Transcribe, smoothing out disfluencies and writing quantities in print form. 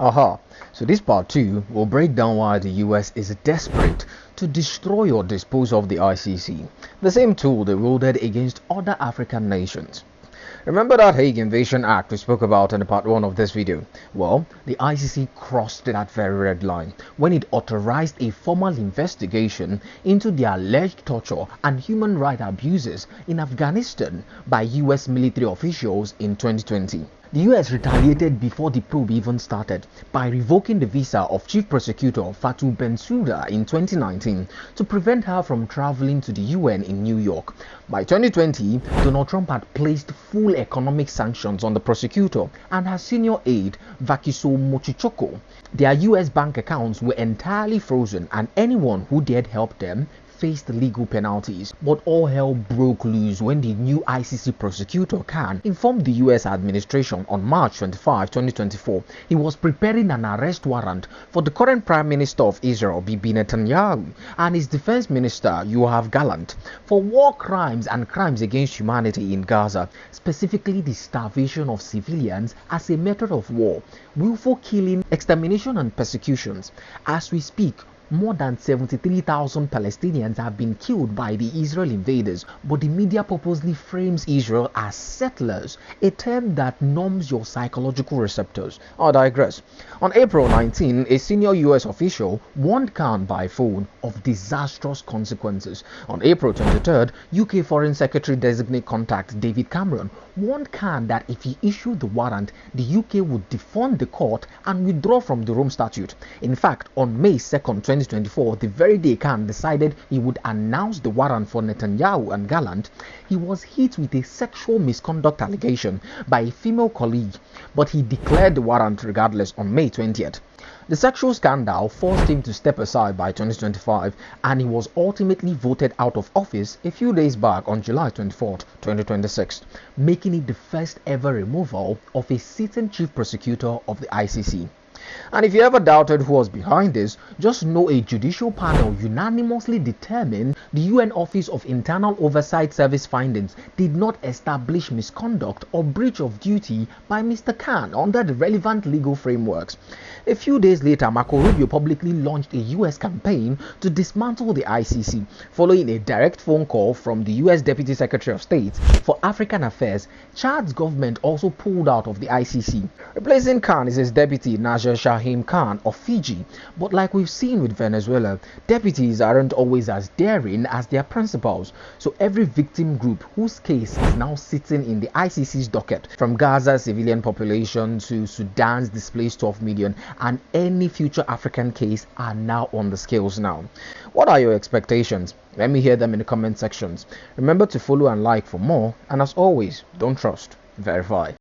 Aha, so this part 2 will break down why the US is desperate to destroy or dispose of the ICC, the same tool they wielded against other African nations. Remember that Hague Invasion Act we spoke about in the part 1 of this video? Well, the ICC crossed that very red line when it authorized a formal investigation into the alleged torture and human rights abuses in Afghanistan by US military officials in 2020. The US retaliated before the probe even started by revoking the visa of Chief Prosecutor Fatou Bensouda in 2019 to prevent her from traveling to the UN in New York. By 2020, Donald Trump had placed full economic sanctions on the prosecutor and her senior aide, Vakiso Mochichoko. Their US bank accounts were entirely frozen and anyone who dared help them faced legal penalties. But all hell broke loose when the new ICC prosecutor Khan informed the US administration on March 25, 2024 he was preparing an arrest warrant for the current Prime Minister of Israel, Bibi Netanyahu, and his Defense Minister, Yoav Gallant, for war crimes and crimes against humanity in Gaza, specifically the starvation of civilians as a method of war, willful killing, extermination and persecutions. As we speak, more than 73,000 Palestinians have been killed by the Israel invaders, but the media purposely frames Israel as settlers, a term that numbs your psychological receptors. I digress. On April 19, a senior US official warned Khan by phone of disastrous consequences. On April 23rd, UK Foreign Secretary designate contact David Cameron warned Khan that if he issued the warrant, the UK would defund the court and withdraw from the Rome Statute. In fact, on May 2nd, 2024, the very day Khan decided he would announce the warrant for Netanyahu and Gallant, he was hit with a sexual misconduct allegation by a female colleague, but he declared the warrant regardless on May 20th. The sexual scandal forced him to step aside by 2025, and he was ultimately voted out of office a few days back on July 24, 2026, making it the first ever removal of a sitting chief prosecutor of the ICC. And if you ever doubted who was behind this, just know a judicial panel unanimously determined the UN Office of Internal Oversight Service findings did not establish misconduct or breach of duty by Mr. Khan under the relevant legal frameworks. A few days later, Marco Rubio publicly launched a US campaign to dismantle the ICC, following a direct phone call from the US Deputy Secretary of State for African Affairs. Chad's government also pulled out of the ICC. Replacing Khan is his deputy, Nasser Shahim Khan of Fiji. But like we've seen with Venezuela, deputies aren't always as daring as their principals. So every victim group whose case is now sitting in the ICC's docket, from Gaza's civilian population to Sudan's displaced 12 million, and any future African case are now on the scales now. What are your expectations? Let me hear them in the comment sections. Remember to follow and like for more, and as always, don't trust, verify.